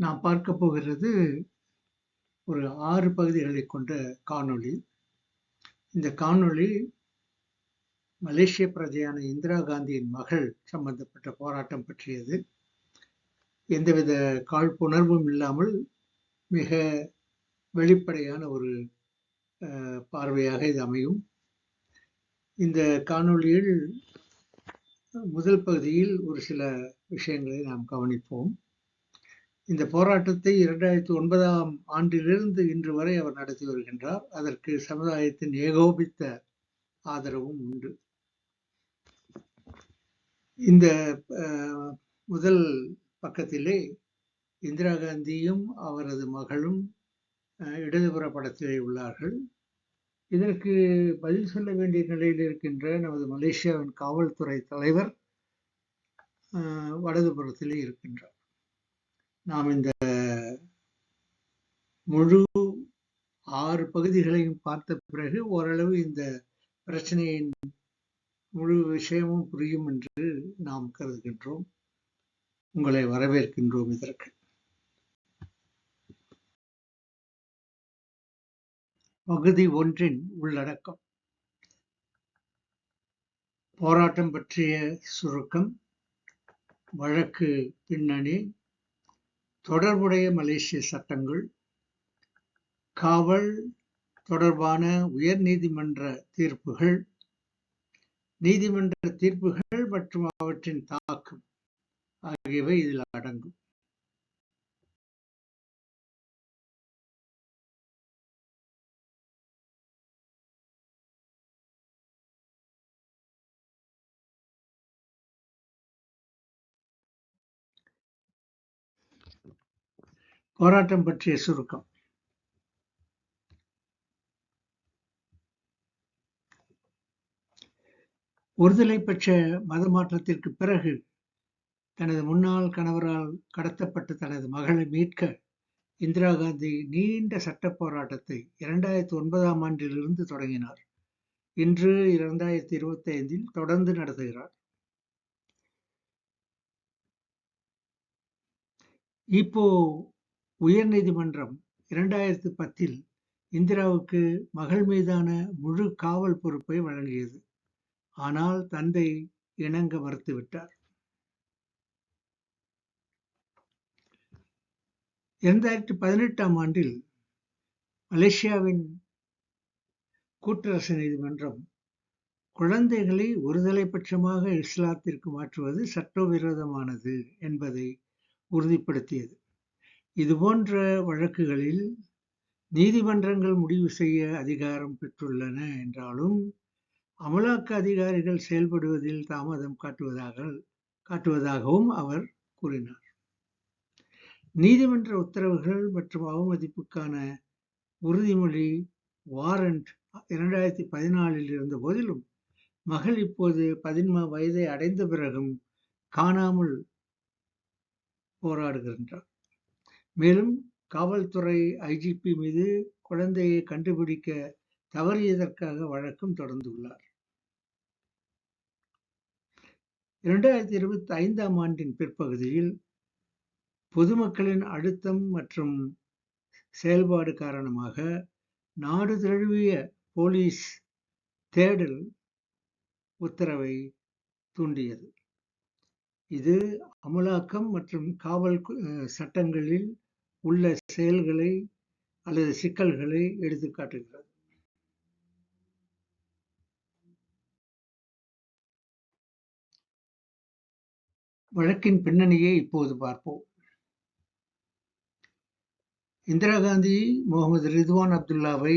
நாம் பார்க்க போகிறது ஒரு 6 பகுதிகளை கொண்ட காணொளி. இந்த காணொளி மலேசிய பிரஜையான இந்திரா காந்தியின் மகள் சம்பந்தப்பட்ட போராட்டம் பற்றியது. எந்தவித காழ்ப்புணர்வும் இல்லாமல் மிக வெளிப்படையான ஒரு பார்வையாக இது அமையும். இந்த காணொளியில் முதல் பகுதியில் ஒரு சில விஷயங்களை நாம் கவனிப்போம். இந்த போராட்டத்தை 2009ஆம் ஆண்டிலிருந்து இன்று வரை அவர் நடத்தி வருகின்றார். அதற்கு சமுதாயத்தின் ஏகோபித்த ஆதரவும் உண்டு. இந்த முதல் பக்கத்திலே இந்திரா காந்தியும் அவரது மகளும் இடதுபுற படத்திலே உள்ளார்கள். இதற்கு பதில் சொல்ல வேண்டிய நிலையில் இருக்கின்ற நமது மலேசியாவின் காவல்துறை தலைவர் வலதுபுறத்திலே இருக்கின்றார். நாம் இந்த முழு 6 பகுதிகளையும் பார்த்த பிறகு ஓரளவு இந்த பிரச்சனையின் முழு விஷயமும் புரியும் என்று நாம் கருதுகின்றோம். உங்களை வரவேற்கின்றோம். இதற்கு பகுதி 1 உள்ளடக்கம்: போராட்டம் பற்றிய சுருக்கம், வழக்கு பின்னணி, தொடர்புடைய மலேசிய சட்டங்கள், காவல் தொடர்பான உயர் நீதிமன்ற தீர்ப்புகள், நீதிமன்ற தீர்ப்புகள் மற்றும் அவற்றின் தாக்கம் ஆகியவை இதில் அடங்கும். போராட்டம் பற்றிய சுருக்கம்: ஒருதலை பட்ச மத மாற்றத்திற்கு பிறகு தனது முன்னாள் கணவரால் கடத்தப்பட்ட தனது மகளை மீட்க இந்திரா காந்தி நீண்ட சட்ட போராட்டத்தை 2009ஆம் ஆண்டிலிருந்து தொடங்கினார். இன்று 2025இல் தொடர்ந்து நடத்துகிறார். இப்போ உயர் நீதிமன்றம் 2010இல் இந்திராவுக்கு மகள் மீதான முழு காவல் பொறுப்பை வழங்கியது. ஆனால் தந்தை இணங்க மறுத்துவிட்டார். 2018ஆம் ஆண்டில் மலேசியாவின் கூட்டரசு நீதிமன்றம் குழந்தைகளை ஒருதலை பட்சமாக இஸ்லாத்திற்கு மாற்றுவது சட்டவிரோதமானது என்பதை உறுதிப்படுத்தியது. இதுபோன்ற வழக்குகளில் நீதிமன்றங்கள் முடிவு செய்ய அதிகாரம் பெற்றுள்ளன என்றாலும் அமலாக்க அதிகாரிகள் செயல்படுவதில் தாமதம் காட்டுவதாகவும் அவர் கூறினார். நீதிமன்ற உத்தரவுகள் மற்றும் அவமதிப்புக்கான உறுதிமொழி வாரண்ட் 2014இல் இருந்த போதிலும் மகள் இப்போது 15 வயதை அடைந்த பிறகும் காணாமல் போராடுகின்றார். மேலும் காவல்துறை ஐஜிபி மீது குழந்தையை கண்டுபிடிக்க தவறியதற்காக வழக்கும் தொடர்ந்துள்ளார். 2025ஆம் ஆண்டின் பிற்பகுதியில் பொதுமக்களின் அழுத்தம் மற்றும் செயல்பாடு காரணமாக நாடு தழுவிய போலீஸ் தேடல் உத்தரவை தூண்டியது. இது அமலாக்கம் மற்றும் காவல் சட்டங்களில் உள்ள செயல்களை அல்லது சிக்கல்களை எடுத்துக்காட்டுகிறது. வழக்கின் பின்னணியை இப்போது பார்ப்போம். இந்திரா காந்தி முகமது ரிதுவான் அப்துல்லாவை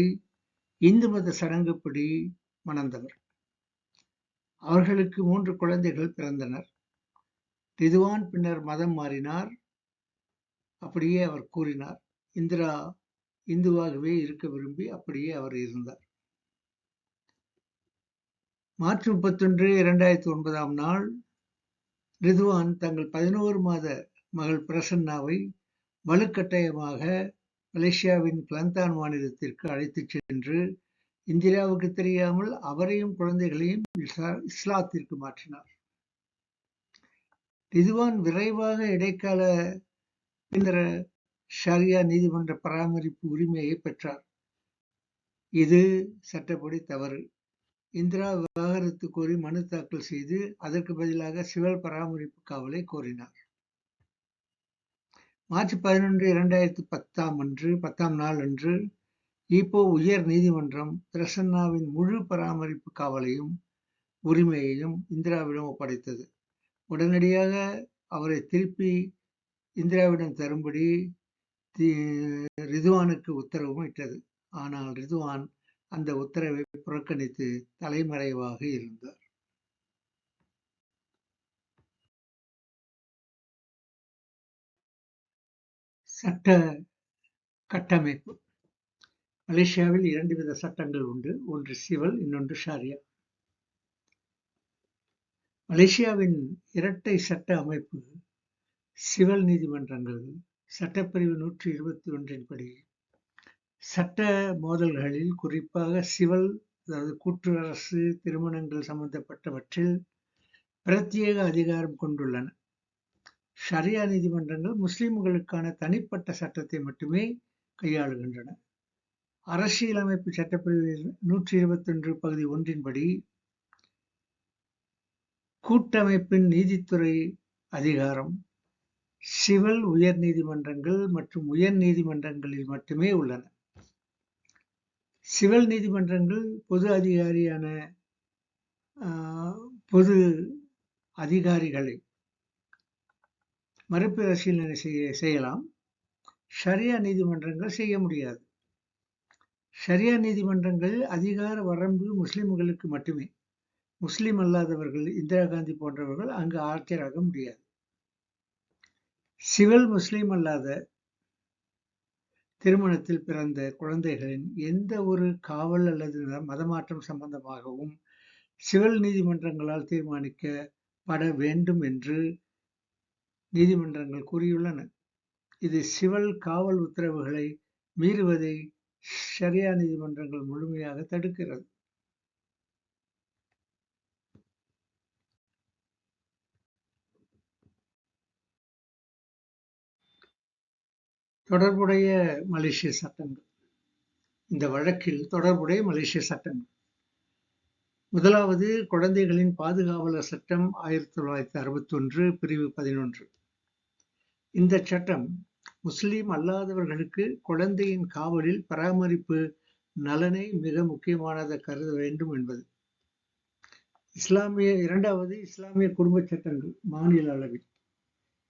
இந்து மத சடங்குப்படி மணந்தவர். அவர்களுக்கு 3 குழந்தைகள் பிறந்தனர். ரிதுவான் பின்னர் மதம் மாறினார். அப்படியே அவர் கூறினார். இந்திரா இந்துவாகவே இருக்க விரும்பி அப்படியே அவர் இருந்தார். மார்ச் 31, 2009ஆம் நாள் ரிதுவான் தங்கள் 11 மாத மகள் பிரசன்னாவை வலுக்கட்டாயமாக மலேசியாவின் கிளாந்தான் மாநிலத்திற்கு அழைத்துச் சென்று இந்திராவுக்கு தெரியாமல் அவரையும் குழந்தைகளையும் இஸ்லாத்திற்கு மாற்றினார். ரிதுவான் விரைவாக இடைக்கால பின்னர் ஷரியா நீதிமன்ற பராமரிப்பு உரிமையை பெற்றார். இது சட்டப்படி தவறு. இந்திரா விவாகரத்து கோரி மனு தாக்கல் செய்து அதற்கு பதிலாக சிவில் பராமரிப்பு காவலை கோரினார். மார்ச் 11, 2010 நாள் அன்று ஈப்போ உயர் நீதிமன்றம் பிரசன்னாவின் முழு பராமரிப்பு காவலையும் உரிமையையும் இந்திராவிடம் ஒப்படைத்தது. உடனடியாக அவரை திருப்பி இந்திராவிடம் தரும்படி ரிதுவானுக்கு உத்தரவும் இட்டது. ஆனால் ரிதுவான் அந்த உத்தரவை புறக்கணித்து தலைமறைவாக இருந்தார். சட்ட கட்டமைப்பு. மலேசியாவில் 2 வித சட்டங்கள் உண்டு. ஒன்று சிவில், இன்னொன்று ஷாரியா. மலேசியாவின் இரட்டை சட்ட அமைப்பு சிவில் நீதிமன்றங்கள் சட்டப்பிரிவு 121 படி சட்ட மோதல்களில், குறிப்பாக சிவில், அதாவது கூட்டுறரசு திருமணங்கள் சம்பந்தப்பட்டவற்றில் பிரத்யேக அதிகாரம் கொண்டுள்ளன. ஷரியா நீதிமன்றங்கள் முஸ்லிம்களுக்கான தனிப்பட்ட சட்டத்தை மட்டுமே கையாளுகின்றன. அரசியலமைப்பு சட்டப்பிரிவு 121 பகுதி 1 படி கூட்டமைப்பின் நீதித்துறை அதிகாரம் சிவில் உயர் நீதிமன்றங்கள் மற்றும் உயர் நீதிமன்றங்களில் மட்டுமே உள்ளன. சிவில் நீதிமன்றங்கள் பொது அதிகாரிகளை மறுபரிசீலனை செய்யலாம். ஷரியா நீதிமன்றங்கள் செய்ய முடியாது. ஷரியா நீதிமன்றங்களில் அதிகார வரம்பு முஸ்லிம்களுக்கு மட்டுமே. முஸ்லிம் அல்லாதவர்கள், இந்திரா காந்தி போன்றவர்கள் அங்கு ஆஜராக முடியாது. சிவில் முஸ்லிம் அல்லாத திருமணத்தில் பிறந்த குழந்தைகளின் எந்த ஒரு காவல் அல்லது மதமாற்றம் சம்பந்தமாகவும் சிவில் நீதிமன்றங்களால் தீர்மானிக்கப்பட வேண்டும் என்று நீதிமன்றங்கள் கூறியுள்ளன. இது சிவில் காவல் உத்தரவுகளை மீறுவதை ஷரியா நீதிமன்றங்கள் முழுமையாக தடுக்கிறது. தொடர்புடைய மலேசிய சட்டங்கள். இந்த வழக்கில் தொடர்புடைய மலேசிய சட்டங்கள். முதலாவது, குழந்தைகளின் பாதுகாவலர் சட்டம் 1961 பிரிவு 11. இந்த சட்டம் முஸ்லிம் அல்லாதவர்களுக்கு குழந்தையின் காவலில் பராமரிப்பு நலனை மிக முக்கியமானதாக கருத வேண்டும் என்பது. இரண்டாவது, இஸ்லாமிய குடும்ப சட்டங்கள் மாநில அளவில்.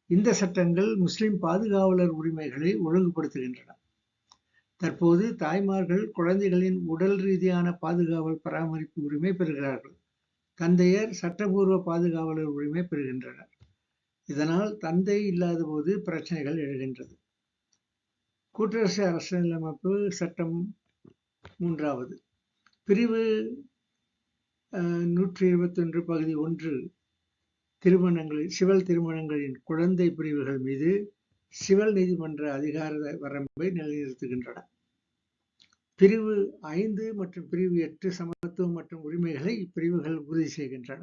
இந்த சட்டங்கள் முஸ்லிம் பாதுகாவலர் உரிமைகளை ஒழுங்குபடுத்துகின்றன. தற்போது தாய்மார்கள் குழந்தைகளின் உடல் ரீதியான பாதுகாவல் பராமரிப்பு உரிமை பெறுகிறார்கள். தந்தையர் சட்டபூர்வ பாதுகாவலர் உரிமை பெறுகின்றனர். இதனால் தந்தை இல்லாத போது பிரச்சனைகள் எழுகின்றது. கூட்டரசு அரசியலமைப்பு சட்டம் 3வது பிரிவு 121 பகுதி 1 சிவில் திருமணங்களின் குழந்தை பிரிவுகள் மீது சிவில் நீதிமன்ற அதிகார வரம்பை நிலைநிறுத்துகின்றன. பிரிவு 5 மற்றும் பிரிவு 8 சமத்துவம் மற்றும் உரிமைகளை இப்பிரிவுகள் உறுதி செய்கின்றன.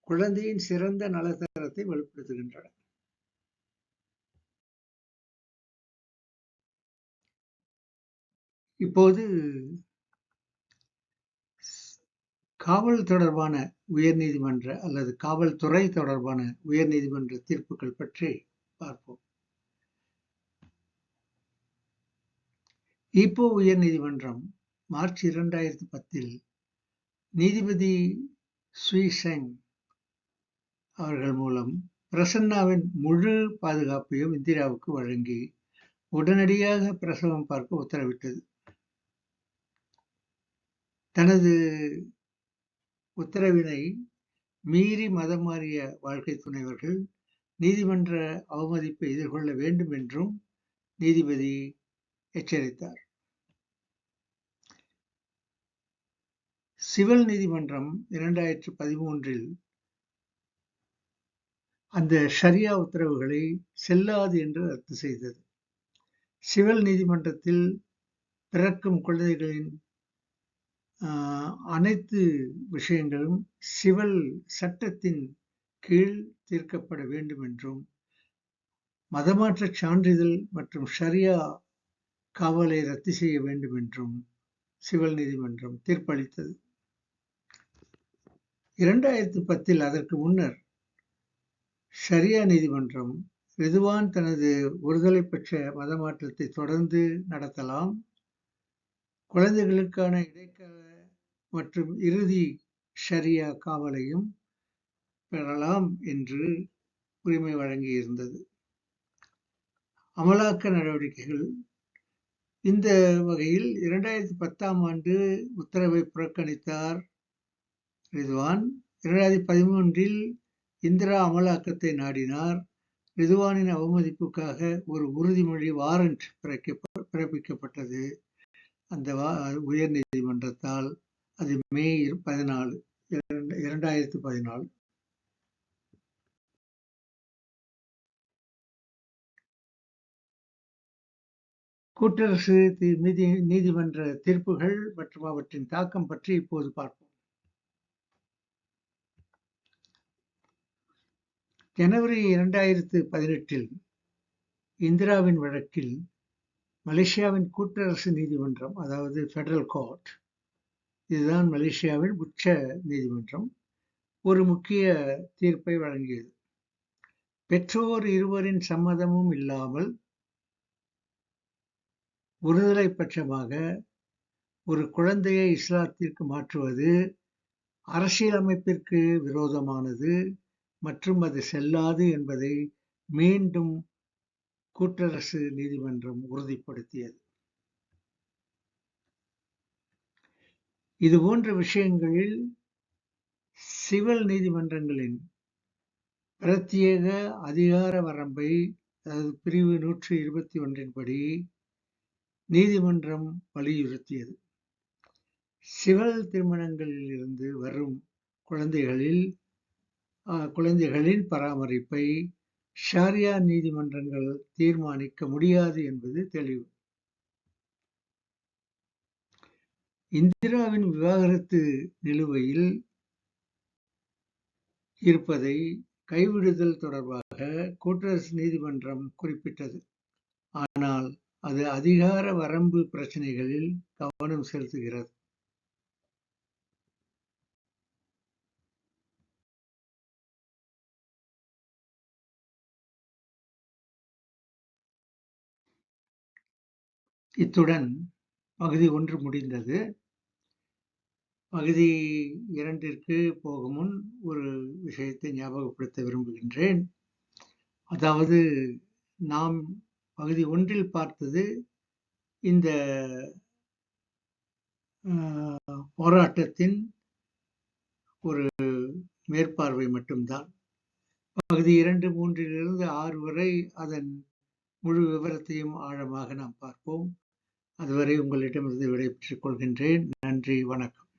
குழந்தையின் சிறந்த நலத்தரத்தை வலுப்படுத்துகின்றன. இப்போது காவல் தொடர்பான உயர்நீதிமன்ற அல்லது காவல்துறை தொடர்பான உயர்நீதிமன்ற தீர்ப்புகள் பற்றி பார்ப்போம். ஈப்போ உயர்நீதிமன்றம் மார்ச் 2010 நீதிபதி சுய் செங் அவர்கள் மூலம் பிரசன்னாவின் முழு பாதுகாப்பையும் இந்திராவுக்கு வழங்கி உடனடியாக பிரசவம் பார்க்க உத்தரவிட்டது. தனது உத்தரவினை மீறி மதம் மாறிய வாழ்க்கை துணைவர்கள் நீதிமன்ற அவமதிப்பை எதிர்கொள்ள வேண்டும் என்றும் நீதிபதி எச்சரித்தார். சிவில் நீதிமன்றம் 2013 அந்த ஷரியா உத்தரவுகளை செல்லாது என்று ரத்து செய்தது. சிவில் நீதிமன்றத்தில் பிறக்கும் குழந்தைகளின் அனைத்து விஷயங்களும் சிவில் சட்டத்தின் கீழ் தீர்க்கப்பட வேண்டும் என்றும் மதமாற்றச் சான்றிதழ் மற்றும் ஷரியா காவலை ரத்து செய்ய வேண்டும் என்றும் சிவில் நீதிமன்றம் தீர்ப்பளித்தது. 2010 அதற்கு முன்னர் ஷரியா நீதிமன்றம் ரிதுவான் தனது ஒருதலை பெற்ற மதமாற்றத்தை தொடர்ந்து நடத்தலாம், குழந்தைகளுக்கான இடைக்கால மற்றும் இறுதி ஷரியா காவலையும் பெறலாம் என்று உரிமை வழங்கியிருந்தது. அமலாக்க நடவடிக்கைகள் இந்த வகையில் 2010ஆம் ஆண்டு உத்தரவை புறக்கணித்தார் ரிதுவான். 2013இல் இந்திரா அமலாக்கத்தை நாடினார். ரிதுவானின் அவமதிப்புக்காக ஒரு உறுதிமொழி வாரண்ட் பிறப்பிக்கப்பட்டது அந்த உயர் நீதிமன்றத்தால். அது மே 14, 2014. கூட்டரசு நீதிமன்ற தீர்ப்புகள் மற்றும் அவற்றின் தாக்கம் பற்றி இப்போது பார்ப்போம். ஜனவரி 2018இல் இந்திராவின் வழக்கில் மலேசியாவின் கூட்டரசு நீதிமன்றம், அதாவது ஃபெடரல் கோர்ட், இதுதான் மலேசியாவின் உச்ச நீதிமன்றம், ஒரு முக்கிய தீர்ப்பை வழங்கியது. பெற்றோர் இருவரின் சம்மதமும் இல்லாமல் ஒருதலை பட்சமாக ஒரு குழந்தையை இஸ்லாத்திற்கு மாற்றுவது அரசியலமைப்பிற்கு விரோதமானது மற்றும் அது செல்லாது என்பதை மீண்டும் கூட்டரசு நீதிமன்றம் உறுதிப்படுத்தியது. இதுபோன்ற விஷயங்களில் சிவில் நீதிமன்றங்களின் பிரத்யேக அதிகார வரம்பை, அதாவது பிரிவு 121 படி நீதிமன்றம் வலியுறுத்தியது. சிவில் திருமணங்களில் இருந்து வரும் குழந்தைகளின் பராமரிப்பை ஷாரியா நீதிமன்றங்கள் தீர்மானிக்க முடியாது என்பது தெளிவு. இந்திராவின் விவாகரத்து நிலுவையில் இருப்பதை கைவிடுதல் தொடர்பாக கூட்டரசு நீதிமன்றம் குறிப்பிட்டது. ஆனால் அது அதிகார வரம்பு பிரச்சனைகளில் கவனம் செலுத்துகிறது. இத்துடன் பகுதி 1 முடிந்தது. பகுதி 2ற்கு போகும் முன் ஒரு விஷயத்தை ஞாபகப்படுத்த விரும்புகின்றேன். அதாவது நாம் பகுதி 1ல் பார்த்தது இந்த போராட்டத்தின் ஒரு மேற்பார்வை மட்டும்தான். பகுதி 2, 3லிருந்து 6 வரை அதன் முழு விவரத்தையும் ஆழமாக நாம் பார்ப்போம். அதுவரை உங்களிடமிருந்து விடைபெற்றுக் கொள்கின்றேன். நன்றி, வணக்கம்.